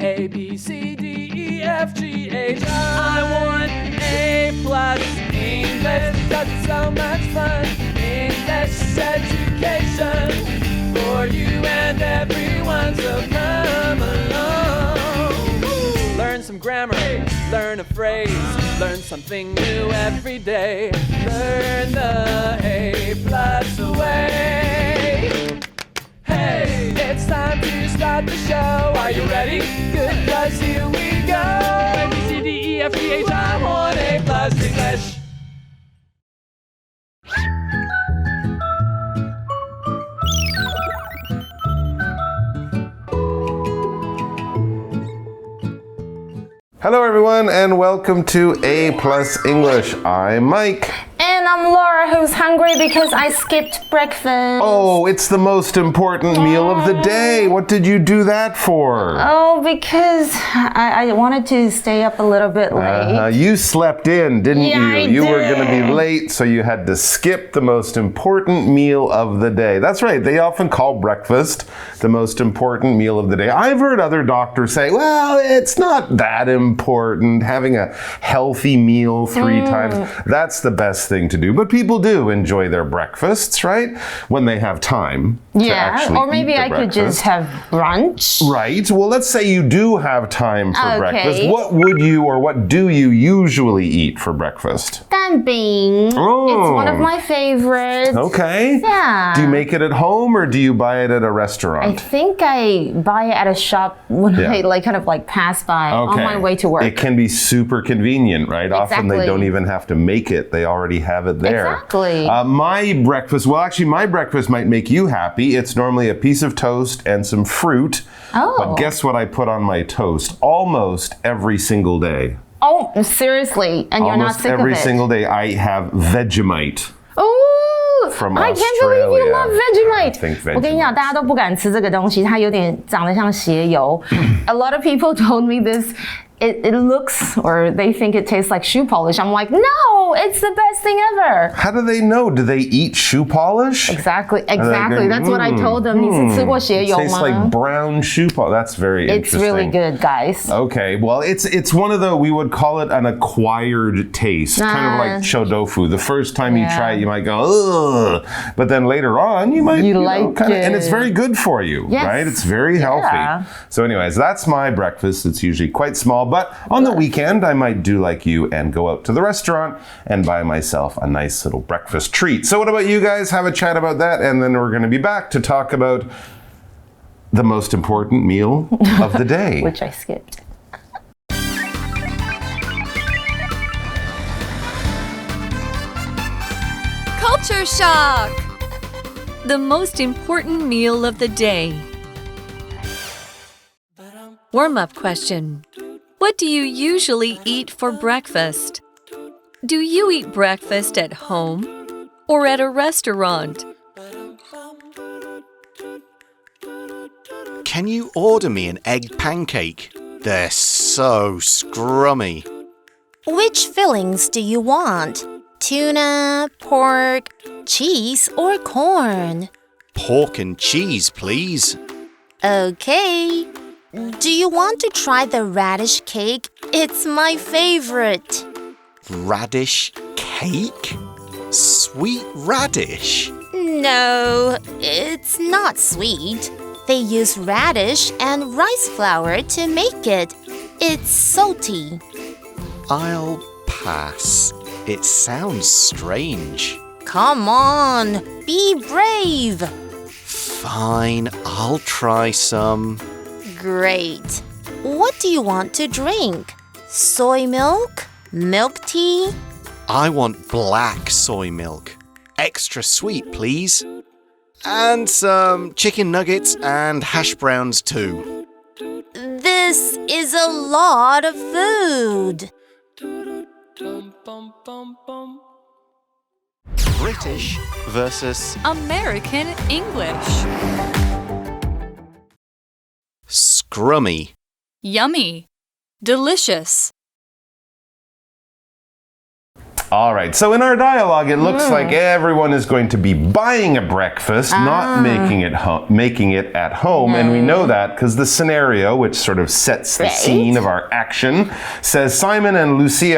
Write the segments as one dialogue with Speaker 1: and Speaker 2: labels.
Speaker 1: A, B, C, D, E, F, G, H. I want A+ English because it's so much fun. English education for you and everyone, so come along. Learn some grammar, learn a phrase, learn something new every day. Learn the A+ way. Hey, it's time to start the show. Are you ready? Good, 'cause here we go. A, B, C, D, E, F, G, H. I want A+ English.
Speaker 2: Hello everyone and welcome to A+ English. I'm Mike.
Speaker 3: And I'm Laura, who's hungry because I skipped breakfast.
Speaker 2: Oh, it's the most important meal of the day. What did you do that for?
Speaker 3: Oh, because I wanted to stay up a little bit late.
Speaker 2: You slept in, didn't you?
Speaker 3: I
Speaker 2: You were
Speaker 3: did.
Speaker 2: going to be late, so you had to skip the most important meal of the day. That's right. They often call breakfast the most important meal of the day. I've heard other doctors say, well, it's not that important. Having a healthy meal 3 times, that's the best thing to do. But people do enjoy their breakfasts, right? When they have time to actually
Speaker 3: or maybe
Speaker 2: eat the
Speaker 3: I could just
Speaker 2: breakfast.
Speaker 3: have brunch.
Speaker 2: Right. Well, let's say you do have time for
Speaker 3: Okay.
Speaker 2: breakfast. What would you or what do you usually eat for breakfast?
Speaker 3: 蛋饼.
Speaker 2: Oh.
Speaker 3: It's one of my favorites.
Speaker 2: Okay.
Speaker 3: Yeah.
Speaker 2: Do you make it at home or do you buy it at a restaurant?
Speaker 3: I think I buy it at a shop when I kind of pass by on my way to work.
Speaker 2: It can be super convenient, right? Often they
Speaker 3: Exactly.
Speaker 2: don't even have to make it. They already have it there.
Speaker 3: Exactly.
Speaker 2: My breakfast might make you happy. It's normally a piece of toast and some fruit.
Speaker 3: Oh.
Speaker 2: But guess what I put on my toast almost every single day?
Speaker 3: Oh, seriously? And you're not
Speaker 2: Almost
Speaker 3: sick
Speaker 2: every
Speaker 3: of it?
Speaker 2: single day I have Vegemite.
Speaker 3: Oh,
Speaker 2: From
Speaker 3: I can't believe you
Speaker 2: Australia.
Speaker 3: love Vegemite.
Speaker 2: I think Vegemite.
Speaker 3: 我跟你讲，大家都不敢吃这个东西，它有点长得像鞋油。A lot of people told me this. It looks, or they think it tastes like shoe polish. I'm like, no, it's the best thing ever.
Speaker 2: How do they know? Do they eat shoe polish?
Speaker 3: Exactly.
Speaker 2: going,
Speaker 3: That's what I told them. 你是吃过鞋油吗？
Speaker 2: Tastes like brown shoe polish. That's very
Speaker 3: It's
Speaker 2: interesting.
Speaker 3: really good, guys.
Speaker 2: Okay, well, it's one of the, we would call it an acquired taste, kind of like shodofu. The first time you try it, you might go, ugh, but then later on, you might,
Speaker 3: like
Speaker 2: kinda,
Speaker 3: it.
Speaker 2: and it's very good for you,
Speaker 3: Yes.
Speaker 2: right? It's very healthy.
Speaker 3: Yeah.
Speaker 2: So anyways, that's my breakfast. It's usually quite small, but on the weekend, I might do like you and go out to the restaurant and buy myself a nice little breakfast treat. So what about you guys? Have a chat about that, and then we're going to be back to talk about the most important meal of the day.
Speaker 3: Which I skipped.
Speaker 4: Culture shock! The most important meal of the day. Warm-up question. What do you usually eat for breakfast? Do you eat breakfast at home or at a restaurant?
Speaker 5: Can you order me an egg pancake? They're so scrummy.
Speaker 6: Which fillings do you want? Tuna, pork, cheese, or corn?
Speaker 5: Pork and cheese, please.
Speaker 6: Okay. Do you want to try the radish cake? It's my favorite.
Speaker 5: Radish cake? Sweet radish?
Speaker 6: No, it's not sweet. They use radish and rice flour to make it. It's salty.
Speaker 5: I'll pass. It sounds strange.
Speaker 6: Come on, be brave.
Speaker 5: Fine, I'll try some.
Speaker 6: Great. What do you want to drink? Soy milk? Milk tea?
Speaker 5: I want black soy milk. Extra sweet, please. And some chicken nuggets and hash browns too.
Speaker 6: This is a lot of food.
Speaker 5: British versus
Speaker 4: American English.
Speaker 5: scrummy.
Speaker 4: Yummy. Delicious.
Speaker 2: All right, so in our dialogue, it looks like everyone is going to be buying a breakfast, not making it at home. And we know that because the scenario, which sort of sets the scene of our action, says Simon and Lucia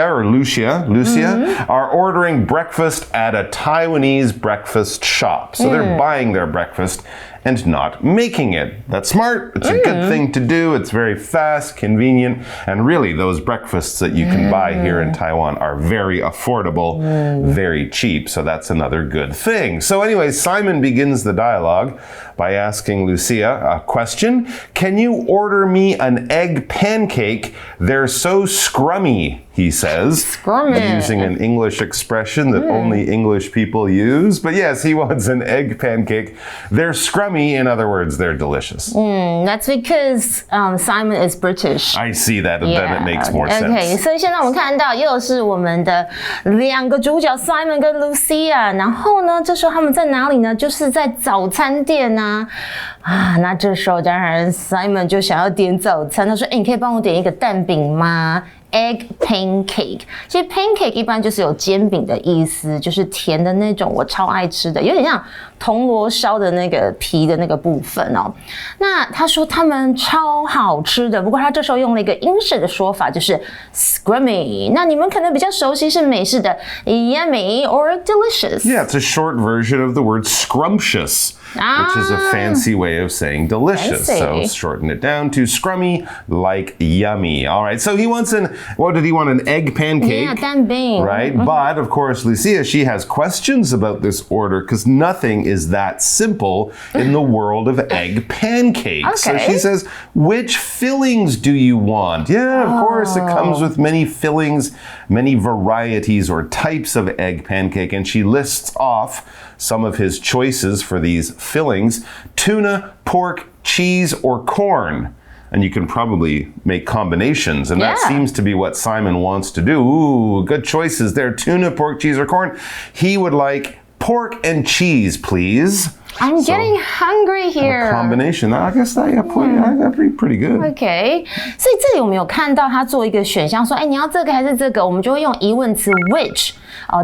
Speaker 2: are ordering breakfast at a Taiwanese breakfast shop. So they're buying their breakfast and not making it. That's smart. It's a good thing to do. It's very fast, convenient, and really those breakfasts that you can buy here in Taiwan are very affordable, very cheap. So that's another good thing. So anyway, Simon begins the dialogue by asking Lucia a question. Can you order me an egg pancake? They're so scrummy, he says.
Speaker 3: Scrummy.
Speaker 2: Using an English expression that only English people use. But yes, he wants an egg pancake. They're scrummy. In other words, they're delicious.
Speaker 3: That's because Simon is British.
Speaker 2: I see that, and then it makes more sense.
Speaker 3: Okay, 所以现在我们看到又是我们的两个主角 Simon 跟 Lucia， 然后呢，这时候他们在哪里呢？就是在早餐店啊。那这时候当然 Simon 就想要点早餐，他说：“你可以帮我点一个蛋饼吗？”Egg pancake， 其实 pancake 一般就是有煎饼的意思，就是甜的那种，我超爱吃的，有点像铜锣烧的那个皮的那个部分哦。那他说他们超好吃的，不过他这时候用了一个英式的说法，就是 scrummy。那你们可能比较熟悉是美式的 yummy or delicious。
Speaker 2: Yeah, it's a short version of the word scrumptious, which is a fancy way of saying delicious.
Speaker 3: Fancy.
Speaker 2: So shorten it down to scrummy, like yummy. All right, so he wants what did he want? An egg pancake?
Speaker 3: Yeah, 蛋饼。
Speaker 2: Right? But, of course, Lucia, she has questions about this order because nothing is that simple in the world of egg pancakes. So she says, which fillings do you want? Yeah, of course, it comes with many fillings, many varieties or types of egg pancake. And she lists off some of his choices for these fillings: tuna, pork, cheese, or corn. And you can probably make combinations. And that seems to be what Simon wants to do. Ooh, good choices there. Tuna, pork, cheese, or corn. He would like pork and cheese, please.
Speaker 3: I'm getting hungry here.
Speaker 2: A combination. I guess that'd be pretty good.
Speaker 3: OK， 所以这里我们有看到他做一个选项，说，你要这个还是这个？我们就会用疑问词 which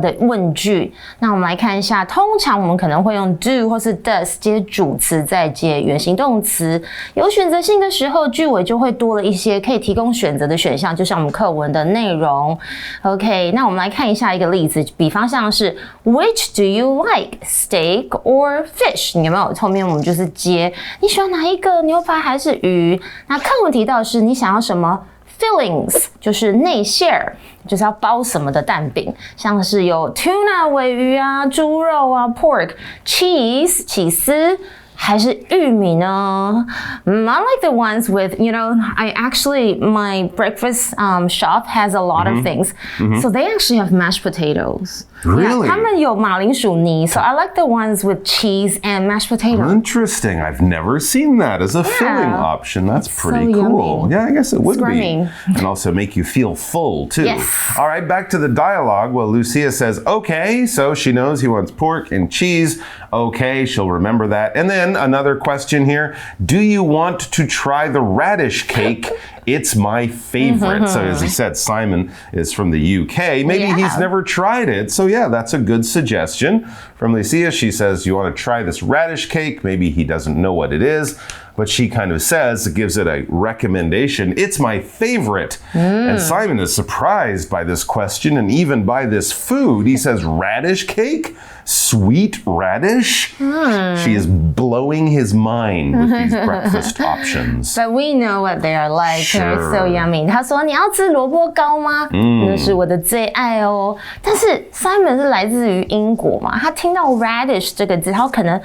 Speaker 3: 的问句。那我们来看一下，通常我们可能会用 do 或是 does 接主词，再接原形动词。有选择性的时候，句尾就会多了一些可以提供选择的选项，就像我们课文的内容。OK， 那我们来看一下一个例子，比方像是 Which do you like, steak or fish？你有没有？后面我们就是接你喜欢哪一个，牛排还是鱼？那课文提到的是你想要什么 fillings， 就是内馅儿，就是要包什么的蛋饼，像是有 tuna 鲔鱼啊、猪肉啊、pork、cheese 起司。还是玉米呢？I like the ones with, my breakfast shop has a lot of things. So they actually have mashed potatoes.
Speaker 2: Really?
Speaker 3: Yeah, 他们有马铃薯泥. So I like the ones with cheese and mashed potatoes.
Speaker 2: Interesting. I've never seen that as a filling option. That's pretty
Speaker 3: so
Speaker 2: cool.
Speaker 3: Yummy.
Speaker 2: Yeah, I guess it would
Speaker 3: Scrumming.
Speaker 2: be. And also make you feel full, too.
Speaker 3: Yes.
Speaker 2: All right, back to the dialogue. Well, Lucia says, okay, so she knows he wants pork and cheese. Okay, she'll remember that. And then another question here. Do you want to try the radish cake? It's my favorite. So as he said, Simon is from the UK. Maybe he's never tried it. So yeah, that's a good suggestion. From Lucia, she says, you want to try this radish cake? Maybe he doesn't know what it is. But she kind of gives it a recommendation. It's my favorite. And Simon is surprised by this question and even by this food. He says, radish cake? Sweet radish? She is blowing his mind with these breakfast options.
Speaker 3: But we know what they are like.
Speaker 2: Sure.
Speaker 3: They're so yummy. 他说你要吃萝卜糕吗？那是我的最爱哦。但是 Simon 是来自于英国嘛，他听到 radish 这个字，他可能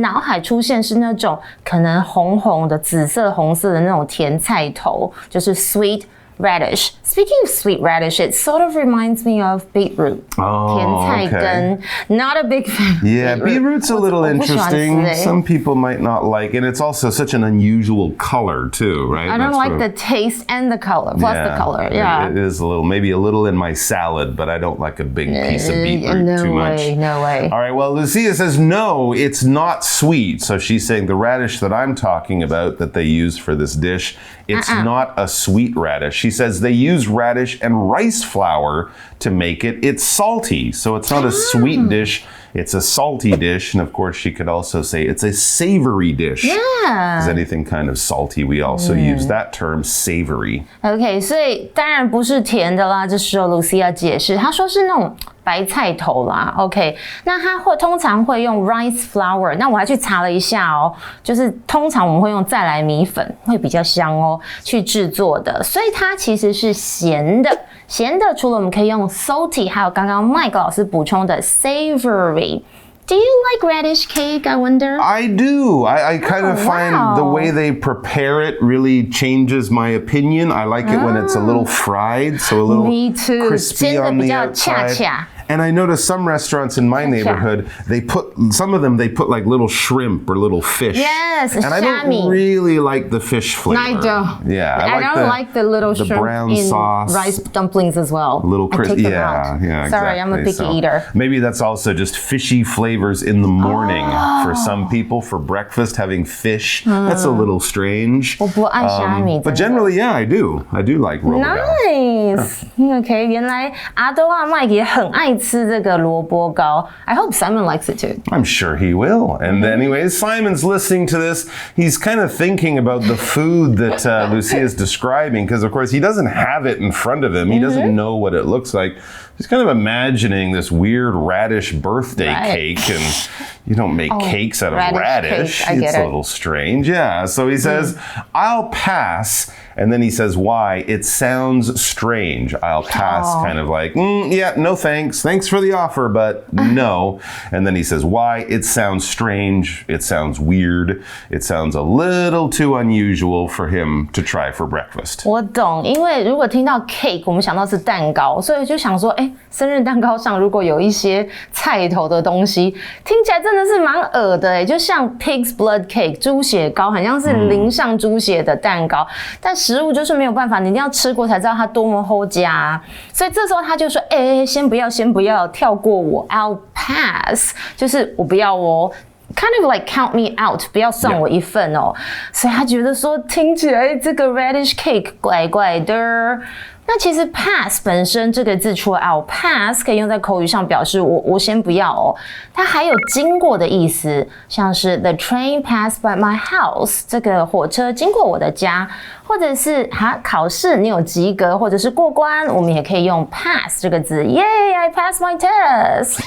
Speaker 3: 脑海出现是那种可能红红的、紫色、红色的那种甜菜头，就是 sweet radish. Speaking of sweet radish, it sort of reminds me of beetroot. 甜菜根 Not a big fan.
Speaker 2: Yeah, beetroot's a little interesting. Some people might not like it. It's also such an unusual color too, right?
Speaker 3: I don't like the taste and the color, plus the color. Yeah.
Speaker 2: It is maybe a little in my salad, but I don't like a big piece of beetroot too much.
Speaker 3: No way.
Speaker 2: All right, well, Lucia says, no, it's not sweet. So she's saying the radish that I'm talking about that they use for this dish It's not a sweet radish. She says they use radish and rice flour to make it. It's salty, so it's not a sweet dish. It's a salty dish. And of course, she could also say it's a savory dish.
Speaker 3: Yeah.
Speaker 2: Is anything kind of salty, we also use that term, savory.
Speaker 3: OK， 所以当然不是甜的啦。这时候 Lucy 要解释，她说是那种白菜头啦。OK， 那她通常会用 rice flour。那我还去查了一下哦，就是通常我们会用再来米粉，会比较香哦，去制作的。所以它其实是咸的。咸的除了我们可以用 salty， 还有刚刚 Mike 老师补充的 savory。Do you like radish cake, I wonder?
Speaker 2: I do. I kind of find the way they prepare it really changes my opinion. I like it when it's a little fried, so a little
Speaker 3: Me too.
Speaker 2: crispy on the outside. And I notice some restaurants in my neighborhood, some of them put like little shrimp or little fish.
Speaker 3: Yes,
Speaker 2: and I don't really like the fish flavor.
Speaker 3: I don't.
Speaker 2: Yeah,
Speaker 3: I don't like the little
Speaker 2: the
Speaker 3: shrimp
Speaker 2: brown
Speaker 3: in
Speaker 2: sauce.
Speaker 3: rice dumplings as well.
Speaker 2: Little crispy.
Speaker 3: Yeah,
Speaker 2: exactly.
Speaker 3: Sorry, I'm a picky eater.
Speaker 2: Maybe that's also just fishy flavors in the morning for some people for breakfast. Having fish, that's a little strange.
Speaker 3: 我不爱虾米
Speaker 2: But generally, yeah, I do like robogal.
Speaker 3: Nice. OK， 原来阿多和 Mike 也很爱吃这个萝卜糕。I hope Simon likes it too.
Speaker 2: I'm sure he will. And anyways, Simon's listening to this. He's kind of thinking about the food that Lucia is describing because, of course, he doesn't have it in front of him. He doesn't know what it looks like. He's kind of imagining this weird radish birthday cake, and you don't make cakes out of radish. It's a little strange. Yeah. So he says, I'll pass. And then he says, why? It sounds strange. I'll pass, kind of like, yeah, no thanks. Thanks for the offer, but no. And then he says, why? It sounds strange. It sounds weird. It sounds a little too unusual for him to try for breakfast.
Speaker 3: 我懂，因为如果听到 cake， 我们想到是蛋糕，所以就想说，生日蛋糕上如果有一些菜头的东西，听起来真的是蛮恶的就像 pig's blood cake 猪血糕，很像是淋上猪血的蛋糕，但食物就是没有办法，你一定要吃过才知道它多么好吃所以这时候他就说，先不要，跳过我 ，I'll pass， 就是我不要哦。Kind of like count me out， 不要算我一份哦。所以他觉得说，听起来这个 radish cake 怪怪的。那其实 pass 本身这个字除了 I'll pass 可以用在口语上表示我先不要哦，它还有经过的意思，像是 the train passed by my house， 这个火车经过我的家，或者是考试你有及格或者是过关，我们也可以用 pass 这个字 Yay, I passed my test.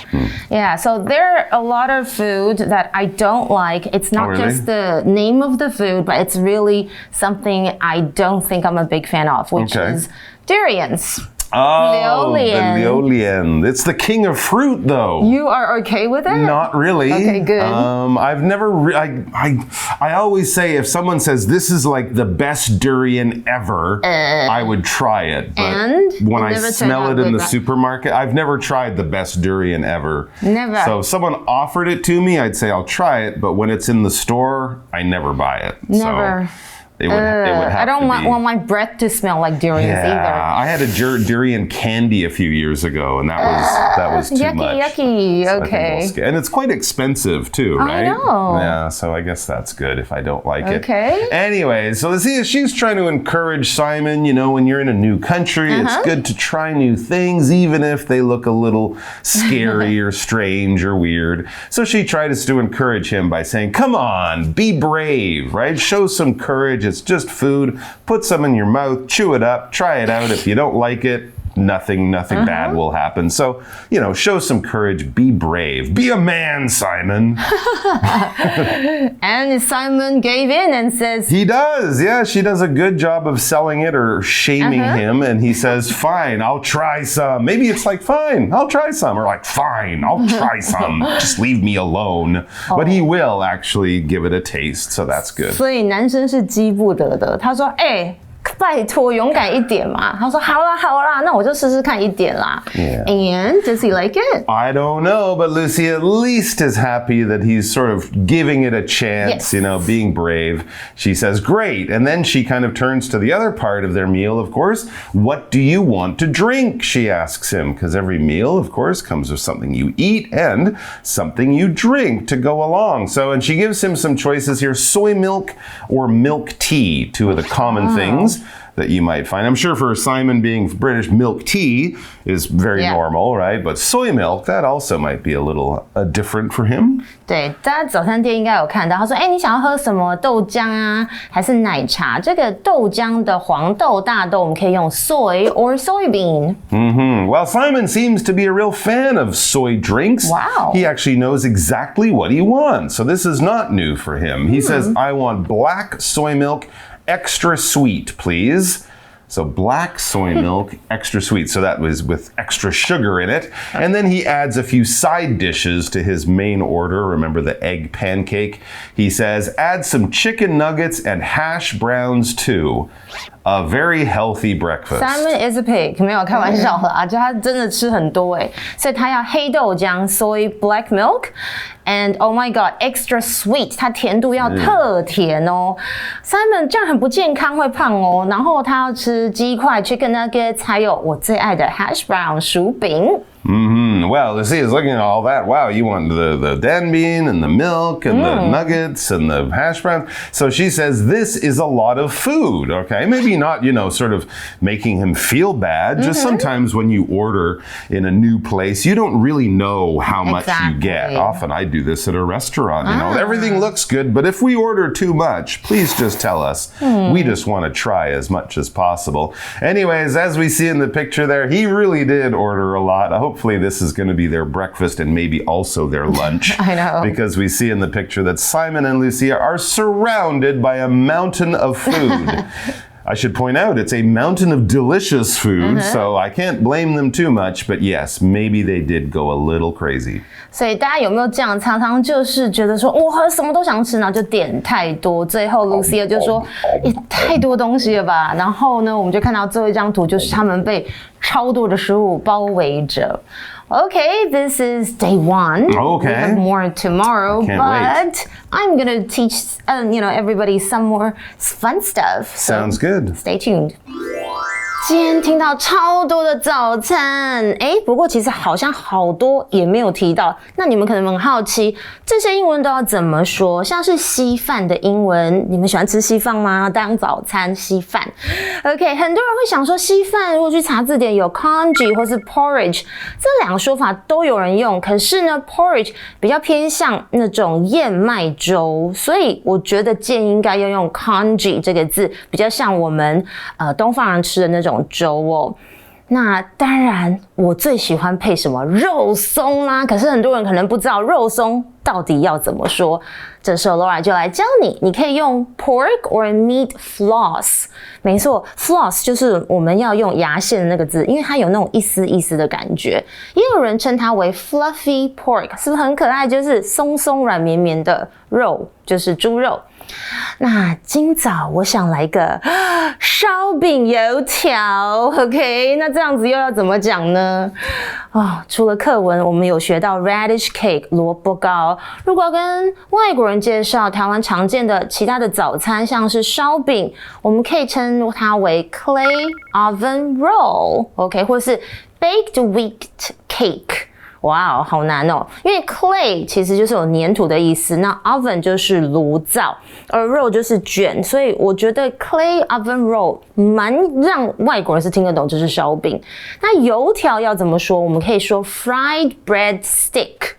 Speaker 3: Yeah, so there are a lot of food that I don't like. It's not just the name of the food, but it's really something I don't think I'm a big fan of, which is durians.
Speaker 2: Oh, the liulian. It's the king of fruit, though.
Speaker 3: You are okay with it?
Speaker 2: Not really.
Speaker 3: Okay, good.
Speaker 2: I've never. I always say if someone says this is like the best durian ever, I would try it. But when I smell it in the supermarket, I've never tried the best durian ever.
Speaker 3: Never.
Speaker 2: So if someone offered it to me, I'd say I'll try it. But when it's in the store, I never buy it.
Speaker 3: Never.
Speaker 2: So, it would have
Speaker 3: I don't want my breath to smell like durians either.
Speaker 2: I had a durian candy a few years ago, and that was too much.
Speaker 3: Yucky.
Speaker 2: So
Speaker 3: okay.
Speaker 2: And it's quite expensive too, right?
Speaker 3: I know.
Speaker 2: Yeah, so I guess that's good if I don't like it.
Speaker 3: Okay.
Speaker 2: Anyway, so she's trying to encourage Simon, when you're in a new country, it's good to try new things, even if they look a little scary or strange or weird. So she tries to encourage him by saying, come on, be brave, right? Show some courage. It's just food. Put some in your mouth, chew it up, try it out. If you don't like it, nothing bad will happen. So, show some courage, be brave, be a man, Simon.
Speaker 3: And Simon gave in and says...
Speaker 2: He does, yeah. She does a good job of selling it or shaming him. And he says, fine, I'll try some. Maybe it's like, fine, I'll try some. Or like, fine, I'll try some. Just leave me alone. But he will actually give it a taste, so that's good.
Speaker 3: 所以男生是激不得的。他说，拜托，勇敢一点嘛。他说好啦，那我就试试看一点啦。
Speaker 2: Yeah.
Speaker 3: And does he like it?
Speaker 2: I don't know, but Lucy at least is happy that he's sort of giving it a chance,
Speaker 3: Yes.
Speaker 2: Being brave. She says, great. And then she kind of turns to the other part of their meal, of course. What do you want to drink? She asks him, because every meal, of course, comes with something you eat and something you drink to go along. And she gives him some choices here, soy milk or milk tea, two of the common things that you might find. I'm sure for Simon being British, milk tea is very normal, right? But soy milk, that also might be a little different for him.
Speaker 3: 对，大家早餐店应该有看到，他说：“你想要喝什么豆浆啊，还是奶茶？这个豆浆的黄豆、大豆，我们可以用 soy or soybean。”
Speaker 2: Well, Simon seems to be a real fan of soy drinks.
Speaker 3: Wow.
Speaker 2: He actually knows exactly what he wants. So this is not new for him. He says, I want black soy milk, extra sweet, please. So black soy milk, extra sweet. So that was with extra sugar in it. And then he adds a few side dishes to his main order. Remember the egg pancake? He says, add some chicken nuggets and hash browns too. A very healthy breakfast.
Speaker 3: Simon is a pig， 没有开玩笑啦，就他真的吃很多欸，所以他要黑豆浆 soy black milk。And oh my god, extra sweet， 它甜度要特甜哦。Simon 这样很不健康，会胖哦。然后他要吃鸡块 chicken nuggets， 还有我最爱的 hash brown 薯饼。
Speaker 2: Well, Lucy is looking at all that. Wow, you want the danbean and the milk and the nuggets and the hash browns. So she says this is a lot of food, okay? Maybe not, sort of making him feel bad. Just sometimes when you order in a new place, you don't really know how much you get. Often I do this at a restaurant, Everything looks good, but if we order too much, please just tell us. We just want to try as much as possible. Anyways, as we see in the picture there, he really did order a lot. Hopefully this is going to be their breakfast and maybe also their lunch.
Speaker 3: I know.
Speaker 2: Because we see in the picture that Simon and Lucia are surrounded by a mountain of food. I should point out, it's a mountain of delicious food, so I can't blame them too much, but yes, maybe they did go a little crazy.
Speaker 3: 所以大家有没有这样？常常就是觉得说，我什么都想吃，然后就点太多，最后 Lucia 就说，也太多东西了吧。然后呢，我们就看到最后一张图，就是他们被超多的食物包围着。Okay, this is day 1.
Speaker 2: Okay.
Speaker 3: We have more tomorrow,
Speaker 2: Can't
Speaker 3: but
Speaker 2: wait.
Speaker 3: I'm gonna teach, everybody some more fun stuff.
Speaker 2: Sounds good.
Speaker 3: Stay tuned. 今天听到超多的早餐，不过其实好像好多也没有提到。那你们可能很好奇，这些英文都要怎么说？像是稀饭的英文，你们喜欢吃稀饭吗？当早餐稀饭。OK， 很多人会想说稀饭，如果去查字典有 congee 或是 porridge， 这两个说法都有人用。可是呢 ，porridge 比较偏向那种燕麦粥，所以我觉得建议应该要用 congee 这个字，比较像我们东方人吃的那种粥哦。那当然我最喜欢配什么肉松啦，可是很多人可能不知道肉松到底要怎么说。这时候 Laura 就来教你，你可以用 pork or meat floss。没错 floss 就是我们要用牙线的那个字，因为它有那种一丝一丝的感觉。也有人称它为 fluffy pork， 是不是很可爱？就是松松软绵绵的肉，就是猪肉。那今早我想来个烧饼油条 ，OK？ 那这样子又要怎么讲呢？除了课文，我们有学到 radish cake 萝卜糕。如果要跟外国人介绍台湾常见的其他的早餐，像是烧饼，我们可以称它为 clay oven roll，OK？ 或是 baked wheat cake。哇，好难哦！因为 clay 其实就是有粘土的意思，那 oven 就是炉灶，而 roll 就是卷，所以我觉得 clay oven roll 蛮让外国人是听得懂，就是烧饼。那油条要怎么说？我们可以说 fried bread stick。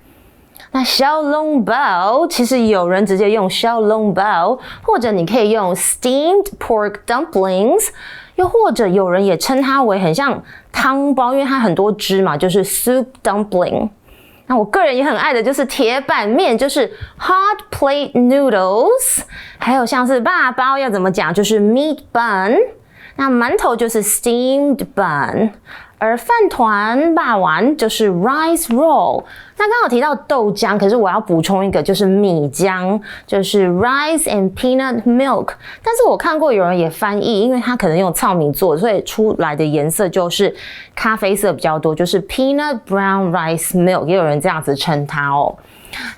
Speaker 3: 那小笼包其实有人直接用小笼包，或者你可以用 steamed pork dumplings。又或者有人也称它为很像汤包，因为它很多汁嘛，就是 soup dumpling。那我个人也很爱的就是铁板面，就是 hot plate noodles。还有像是霸包要怎么讲，就是 meat bun。那馒头就是 steamed bun。而饭团霸丸就是 rice roll。那刚好提到豆浆，可是我要补充一个，就是米浆，就是 rice and peanut milk。但是我看过有人也翻译，因为它可能用糙米做，所以出来的颜色就是咖啡色比较多，就是 peanut brown rice milk， 也有人这样子称它哦。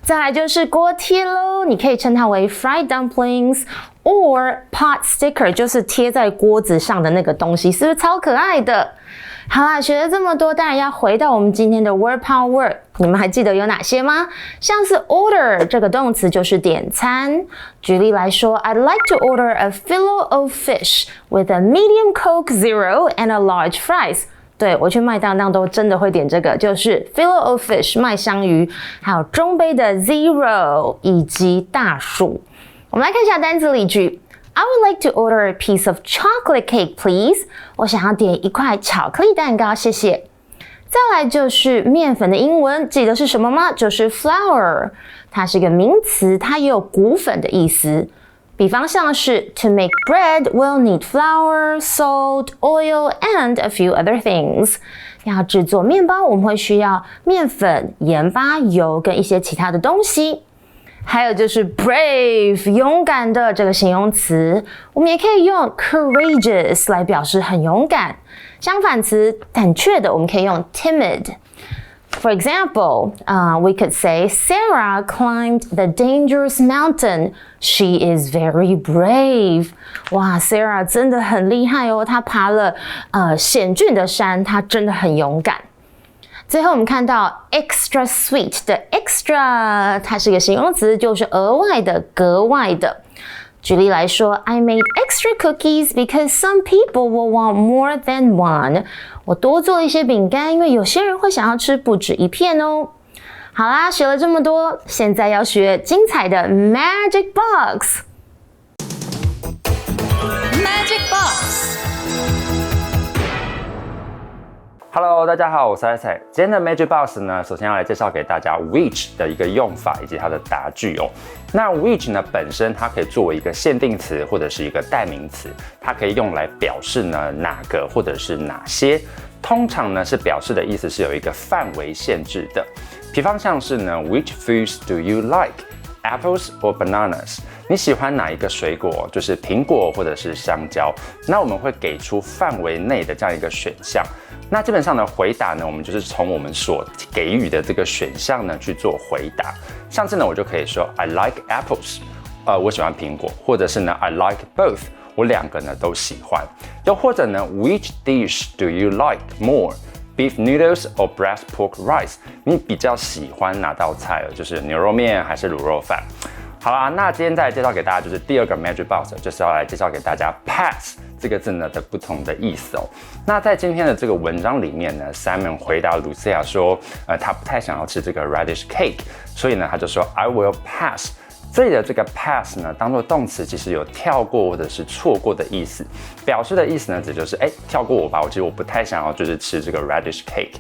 Speaker 3: 再来就是锅贴咯，你可以称它为 fried dumplings or pot sticker， 就是贴在锅子上的那个东西，是不是超可爱的？好啦，学了这么多，当然要回到我们今天的 word power word， 你们还记得有哪些吗？像是 order 这个动词就是点餐。举例来说 ，I'd like to order a fillet of fish with a medium Coke Zero and a large fries。对，我去麦当劳都真的会点这个，就是 fillet of fish 麦香鱼，还有中杯的 Zero 以及大薯。我们来看一下单字例句。I would like to order a piece of chocolate cake, please. 我想要点一块巧克力蛋糕，谢谢。再来就是面粉的英文，记得是什么吗？就是 flour， 它是一个名词，它也有谷粉的意思。比方像是 To make bread, we'll need flour, salt, oil, and a few other things. 要制作面包，我们会需要面粉、盐巴、油跟一些其他的东西。还有就是 brave 勇敢的这个形容词，我们也可以用 courageous 来表示很勇敢。相反词胆怯的，我们可以用 timid。For example, we could say Sarah climbed the dangerous mountain. She is very brave. 哇 ，Sarah 真的很厉害哦，她爬了险峻的山，她真的很勇敢。最后我们看到 extra sweet 的 extra， 它是一个形容词，就是额外的、格外的。举例来说 I made extra cookies because some people will want more than one. 我多做了一些饼干，因为有些人会想要吃不止一片哦。好啦，学了这么多，现在要学精彩的 Magic Box。Magic
Speaker 7: Box。Hello， 大家好，我是艾彩。今天的 Magic Box 呢，首先要来介绍给大家 which 的一个用法以及它的答句哦。那 which 呢，本身它可以作为一个限定词或者是一个代名词，它可以用来表示呢哪个或者是哪些。通常呢是表示的意思是有一个范围限制的。比方像是呢 ，Which foods do you like? Apples or bananas？ 你喜欢哪一个水果？就是苹果或者是香蕉。那我们会给出范围内的这样一个选项。那基本上呢，回答呢，我们就是从我们所给予的这个选项呢去做回答。像是呢，我就可以说 I like apples， 我喜欢苹果，或者是呢 I like both， 我两个呢都喜欢。又或者呢 Which dish do you like more？Beef noodles or braised pork rice？ 你比较喜欢哪道菜？就是牛肉面还是卤肉饭？好啦，那今天再来介绍给大家就是第二个 Magic Box， 就是要来介绍给大家 pass 这个字呢的不同的意思哦。那在今天的这个文章里面呢 ，Simon 回答 Lucia 说，他不太想要吃这个 radish cake， 所以呢他就说 I will pass。这里的这个 pass 呢，当做动词，其实有跳过或者是错过的意思，表示的意思呢，只就是跳过我吧，其实我不太想要就是吃这个 radish cake。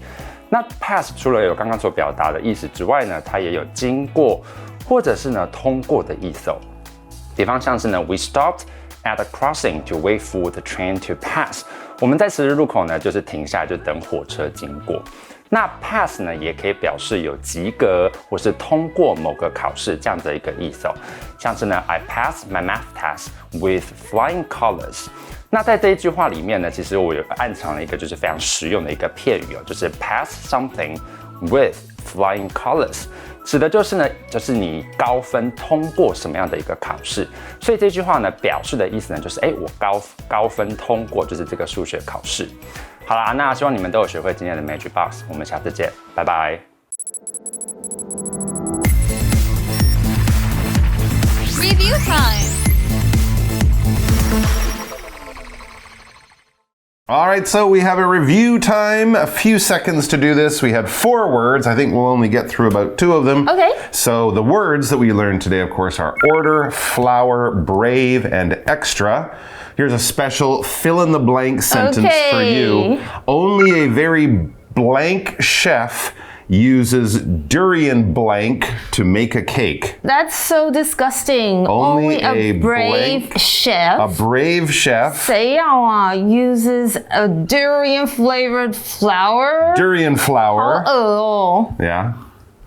Speaker 7: 那 pass 除了有刚刚所表达的意思之外呢，它也有经过或者是呢通过的意思哦。比方像是呢 ，We stopped at a crossing to wait for the train to pass。我们在十字路口呢，就是停下来就等火车经过。那 pass 呢，也可以表示有及格或是通过某个考试这样的一个意思哦。像是呢 ，I passed my math test with flying colors。那在这一句话里面呢，其实我有暗藏了一个就是非常实用的一个片语哦，就是 pass something with flying colors， 指的就是呢，就是你高分通过什么样的一个考试。所以这句话呢，表示的意思呢，就是我高分通过就是这个数学考试。好啦，那希望你们都有学会今天的 Magic Box， 我们下次见，拜拜。
Speaker 4: Review time.
Speaker 2: All right, so we have a review time. A few seconds to do this. We had 4 words. I think we'll only get through about 2 of them.
Speaker 3: Okay.
Speaker 2: So the words that we learned today, of course, are order, flour, brave, and extra. Here's a special fill-in-the-blank sentence for you. Only a very blank chef uses durian blank to make a cake.
Speaker 3: That's so disgusting.
Speaker 2: Only
Speaker 3: a brave
Speaker 2: blank,
Speaker 3: chef.
Speaker 2: A brave chef.
Speaker 3: 谁要啊 uses a durian flavored flour?
Speaker 2: Durian
Speaker 3: 好
Speaker 2: flour.
Speaker 3: 恶哦
Speaker 2: Yeah.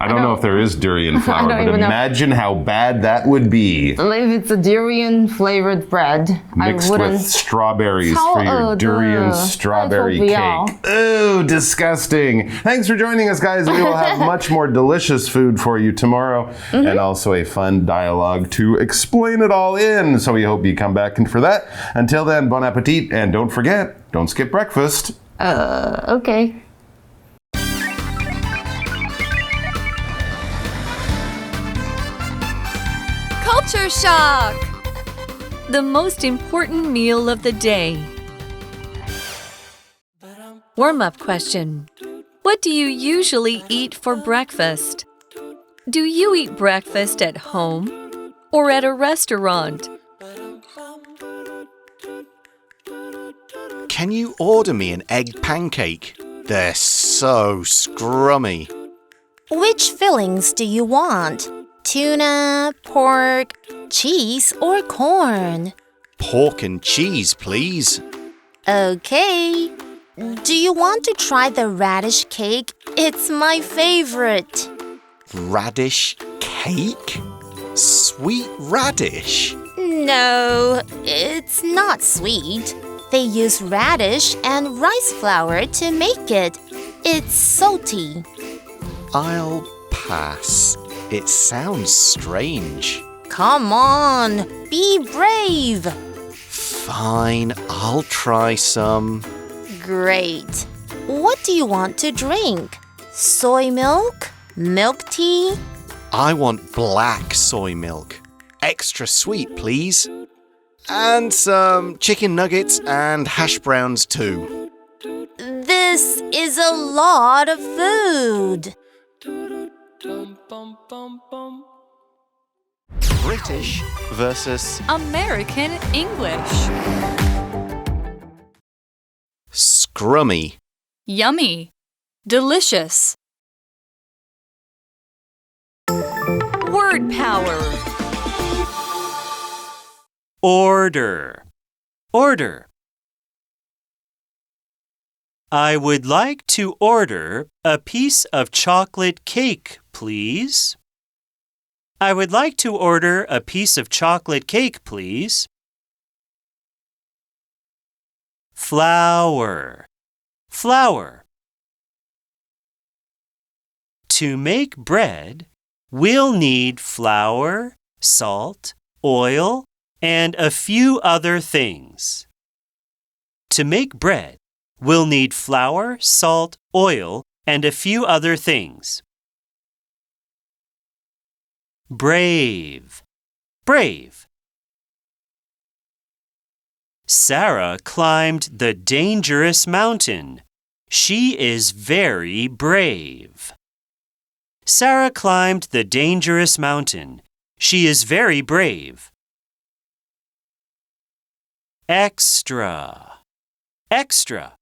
Speaker 2: I don't know if there is durian flour,
Speaker 3: don't
Speaker 2: but
Speaker 3: even know.
Speaker 2: imagine how bad that would be.
Speaker 3: If it's a durian flavored bread,
Speaker 2: Mixed
Speaker 3: I wouldn't.
Speaker 2: with strawberries
Speaker 3: 超
Speaker 2: for your
Speaker 3: 恶的
Speaker 2: durian strawberry
Speaker 3: 拜托不要
Speaker 2: cake. Ooh, disgusting. Thanks for joining us, guys. We will have much more delicious food for you tomorrow and also a fun dialogue to explain it all in. So we hope you come back in for that. Until then, bon appetit. And don't forget, don't skip breakfast.
Speaker 3: Okay.
Speaker 4: Culture shock! The most important meal of the day. Warm-up question. What do you usually eat for breakfast? Do you eat breakfast at home or at a restaurant?
Speaker 5: Can you order me an egg pancake? They're so scrummy.
Speaker 6: Which fillings do you want? Tuna, pork, cheese, or corn?
Speaker 5: Pork and cheese, please.
Speaker 6: Okay. Do you want to try the radish cake? It's my favorite.
Speaker 5: Radish cake? Sweet radish?
Speaker 6: No, it's not sweet. They use radish and rice flour to make it. It's salty.
Speaker 5: I'll pass. It sounds strange.
Speaker 6: Come on, be brave.
Speaker 5: Fine, I'll try some.
Speaker 6: Great. What do you want to drink? Soy milk? Milk tea?
Speaker 5: I want black soy milk. Extra sweet, please. And some chicken nuggets and hash browns too.
Speaker 6: This is a lot of food.
Speaker 5: British versus
Speaker 4: American English.
Speaker 5: scrummy.
Speaker 4: Yummy. Delicious. Word power.
Speaker 8: Order. Order. I would like to order a piece of chocolate cake, please. I would like to order a piece of chocolate cake, please. Flour. Flour. To make bread, we'll need flour, salt, oil, and a few other things. To make bread, we'll need flour, salt, oil, and a few other things. Brave. Brave. Sarah climbed the dangerous mountain. She is very brave. Sarah climbed the dangerous mountain. She is very brave. Extra. Extra.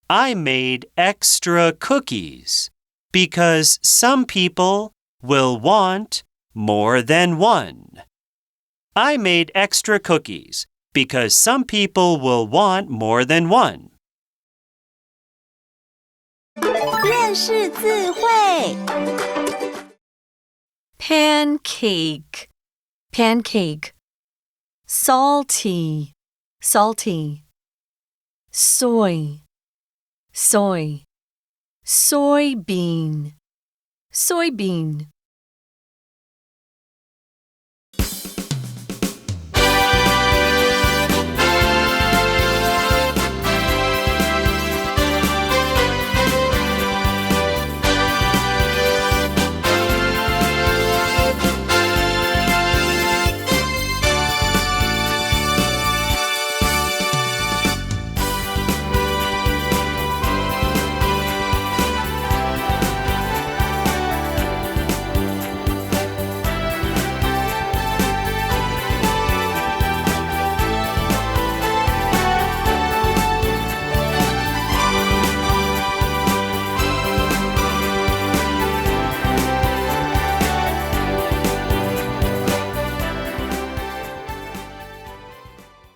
Speaker 8: I made extra cookies because some people will want more than one. I made extra cookies because some people will want more than one.
Speaker 6: 认识字汇
Speaker 4: Pancake. Pancake. Salty. Salty. Soy. Soy. Soybean. Soybean.